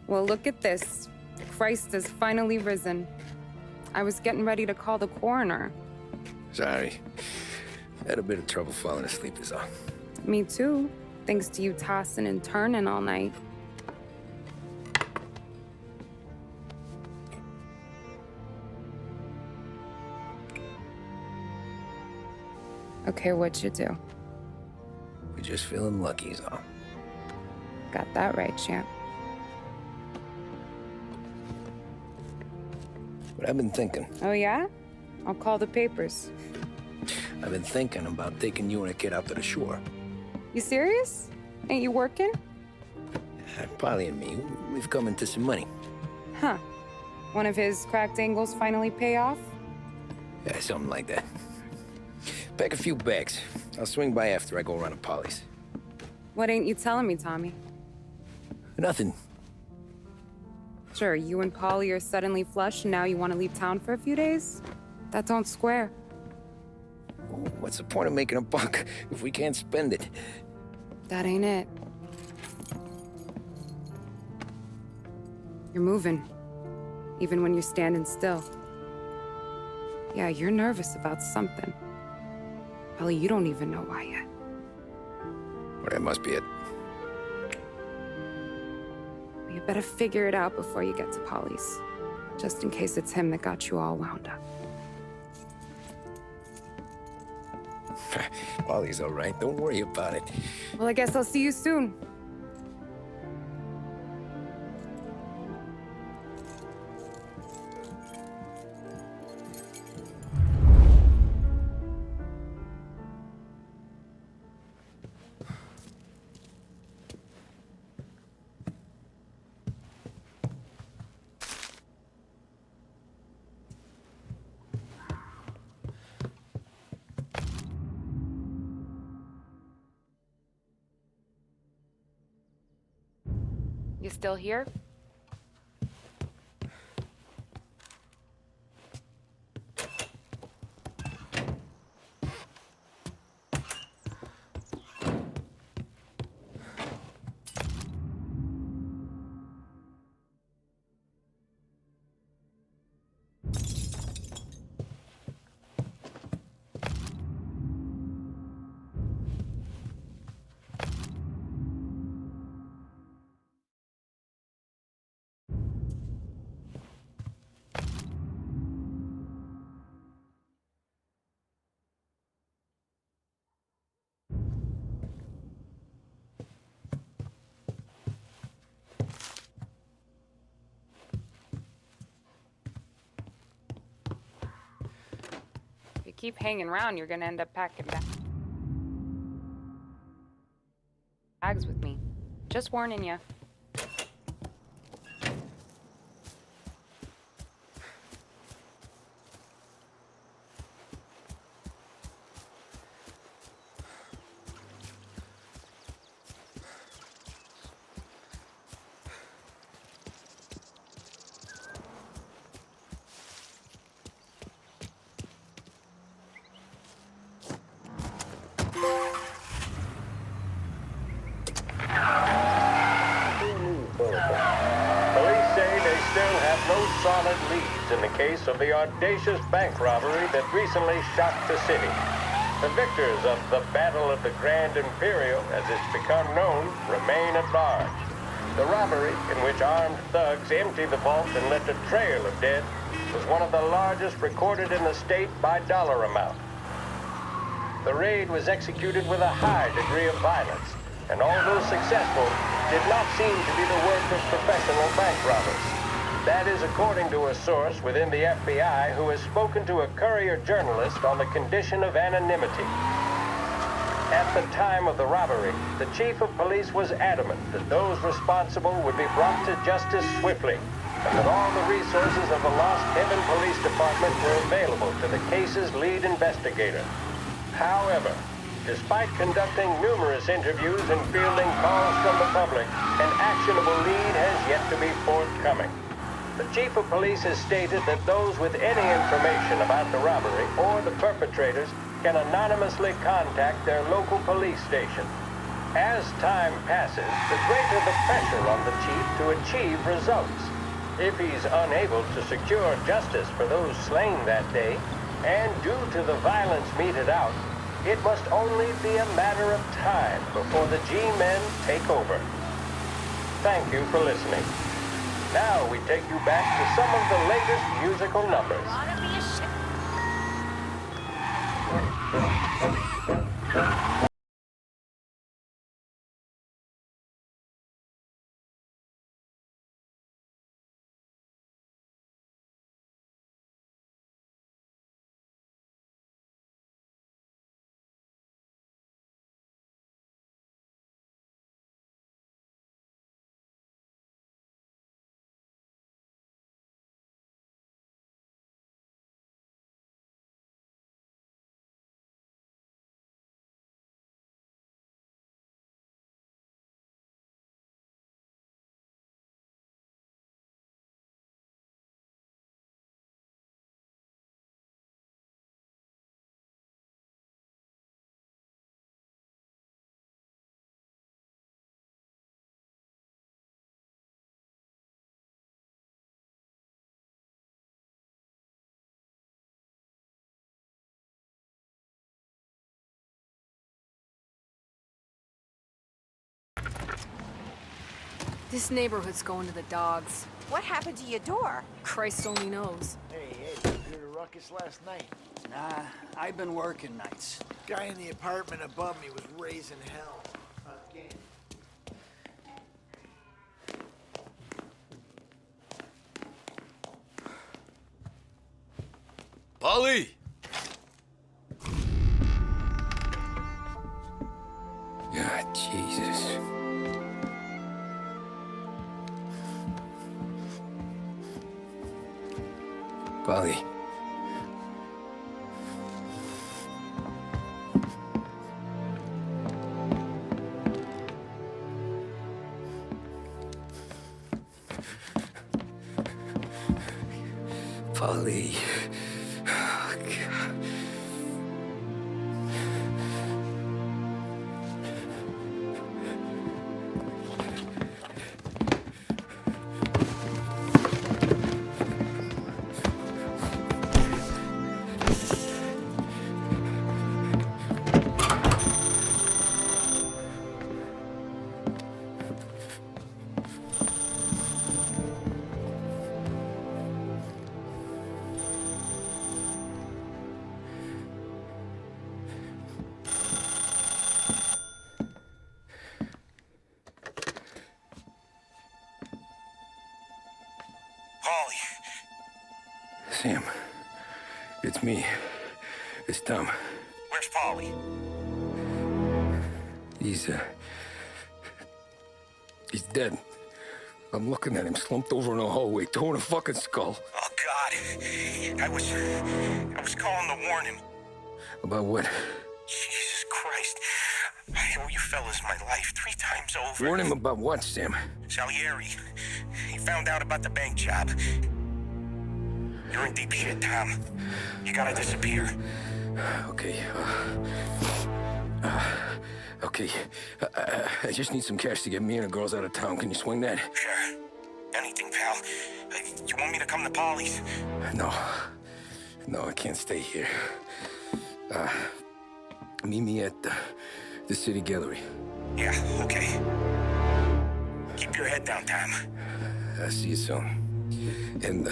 Well, look at this. Christ has finally risen. I was getting ready to call the coroner. Sorry. Had a bit of trouble falling asleep is all. Me too, thanks to you tossing and turning all night. Okay, what'd you do? We're just feeling lucky is all. Got that right, champ. But I've been thinking. Oh, yeah? I'll call the papers. I've been thinking about taking you and a kid out to the shore. You serious? Ain't you working? Polly and me, we've come into some money. Huh. One of his cracked angles finally pay off? Yeah, something like that. Pack a few bags. I'll swing by after I go around to Polly's. What ain't you telling me, Tommy? Nothing. Sure, you and Polly are suddenly flush and now you want to leave town for a few days? That don't square. What's the point of making a buck if we can't spend it? That ain't it. You're moving, even when you're standing still. Yeah, you're nervous about something. Probably you don't even know why yet. Well, that must be it. You better figure it out before you get to Polly's, just in case it's him that got you all wound up. Polly's all right. Don't worry about it. Well, I guess I'll see you soon. You still here? Keep hanging around, you're gonna end up packing bags with me. Just warning you. Solid leads in the case of the audacious bank robbery that recently shocked the city. The victors of the Battle of the Grand Imperial, as it's become known, remain at large. The robbery, in which armed thugs emptied the vault and left a trail of dead, was one of the largest recorded in the state by dollar amount. The raid was executed with a high degree of violence, and although successful, did not seem to be the work of professional bank robbers. That is according to a source within the FBI who has spoken to a Courier journalist on the condition of anonymity. At the time of the robbery, the chief of police was adamant that those responsible would be brought to justice swiftly, and that all the resources of the Lost Heaven Police Department were available to the case's lead investigator. However, despite conducting numerous interviews and fielding calls from the public, an actionable lead has yet to be forthcoming. The chief of police has stated that those with any information about the robbery or the perpetrators can anonymously contact their local police station. As time passes, the greater the pressure on the chief to achieve results. If he's unable to secure justice for those slain that day, and due to the violence meted out, it must only be a matter of time before the G-men take over. Thank you for listening. Now we take you back to some of the latest musical numbers. This neighborhood's going to the dogs. What happened to your door? Christ only knows. Hey, did you hear the ruckus last night? Nah, I've been working nights. Guy in the apartment above me was raising hell. Again. Polly! God, Jesus. Polly. Polly. Oh, God. Sam, it's me. It's Tom. Where's Polly? He's dead. I'm looking at him slumped over in the hallway, torn a fucking skull. Oh, God. I was calling to warn him. About what? Jesus Christ. I owe you fellas my life 3 times over. Warn him about what, Sam? Salieri. He found out about the bank job. You're in deep shit, Tom. You gotta disappear. Okay, okay. I just need some cash to get me and the girls out of town. Can you swing that? Sure. Anything, pal. You want me to come to Polly's? No, I can't stay here. Meet me at the city gallery. Yeah, okay. Keep your head down, Tom. I'll see you soon. And,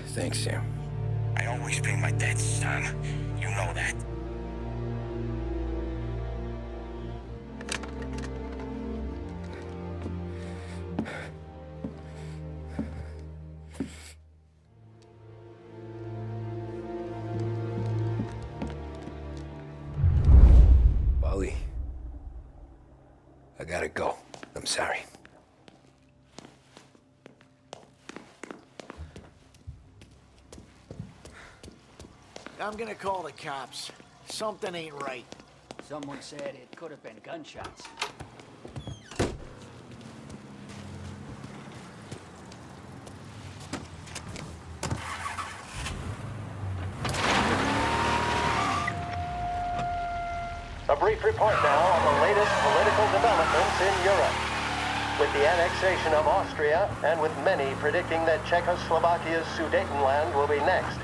thanks, Sam. I always pay my debts, Tom. You know that. Polly, I gotta go. I'm sorry. I'm gonna call the cops. Something ain't right. Someone said it could have been gunshots. A brief report now on the latest political developments in Europe. With the annexation of Austria, and with many predicting that Czechoslovakia's Sudetenland will be next,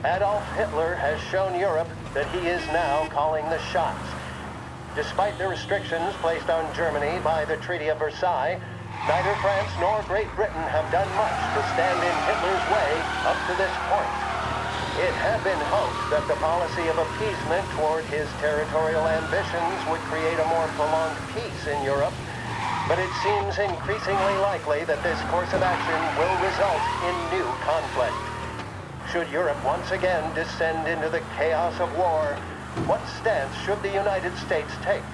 Adolf Hitler has shown Europe that he is now calling the shots. Despite the restrictions placed on Germany by the Treaty of Versailles, neither France nor Great Britain have done much to stand in Hitler's way up to this point. It had been hoped that the policy of appeasement toward his territorial ambitions would create a more prolonged peace in Europe, but it seems increasingly likely that this course of action will result in new conflict. Should Europe once again descend into the chaos of war, what stance should the United States take?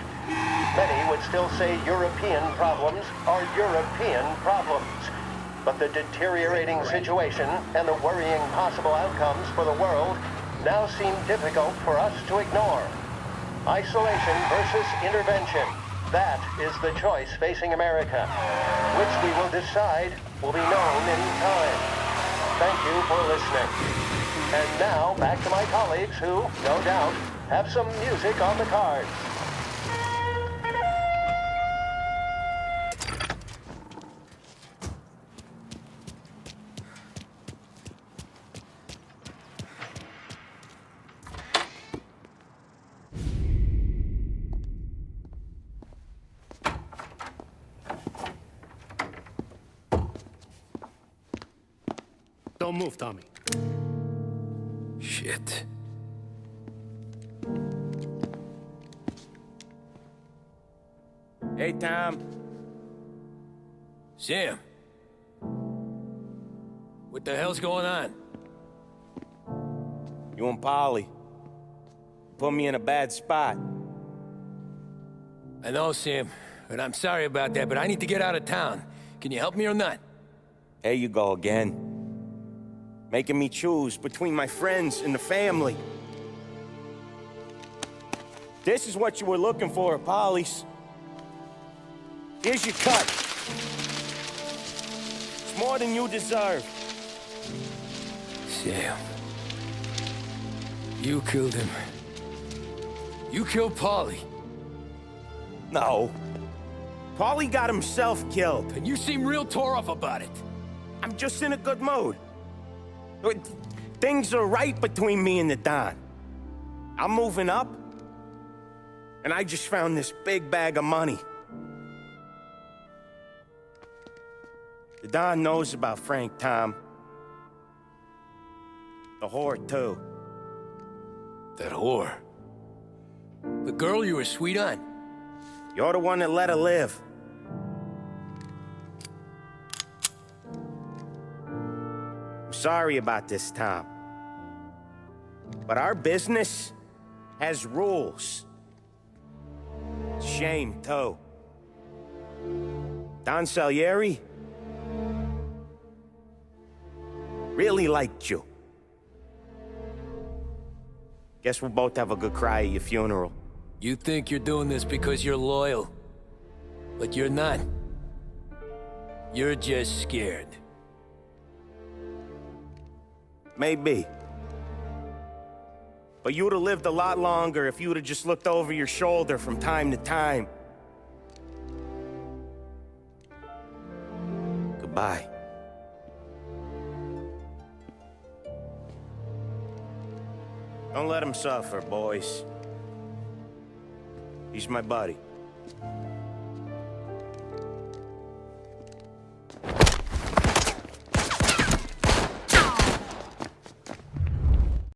Many would still say European problems are European problems. But the deteriorating situation and the worrying possible outcomes for the world now seem difficult for us to ignore. Isolation versus intervention. That is the choice facing America. Which we will decide will be known in time. Thank you for listening. And now back to my colleagues who, no doubt, have some music on the cards. Don't move, Tommy. Shit. Hey, Tom. Sam. What the hell's going on? You and Polly put me in a bad spot. I know, Sam, and I'm sorry about that, but I need to get out of town. Can you help me or not? There you go again. Making me choose between my friends and the family. This is what you were looking for, Polly's. Here's your cut. It's more than you deserve. Sam. You killed him. You killed Paulie. No. Paulie got himself killed. And you seem real tore up about it. I'm just in a good mood. Things are right between me and the Don. I'm moving up, and I just found this big bag of money. The Don knows about Frank, Tom. The whore, too. That whore? The girl you were sweet on? You're the one that let her live. I'm sorry about this, Tom. But our business has rules. Shame, too. Don Salieri really liked you. Guess we'll both have a good cry at your funeral. You think you're doing this because you're loyal. But you're not. You're just scared. Maybe. But you'd have lived a lot longer if you'd have just looked over your shoulder from time to time. Goodbye. Don't let him suffer, boys. He's my buddy.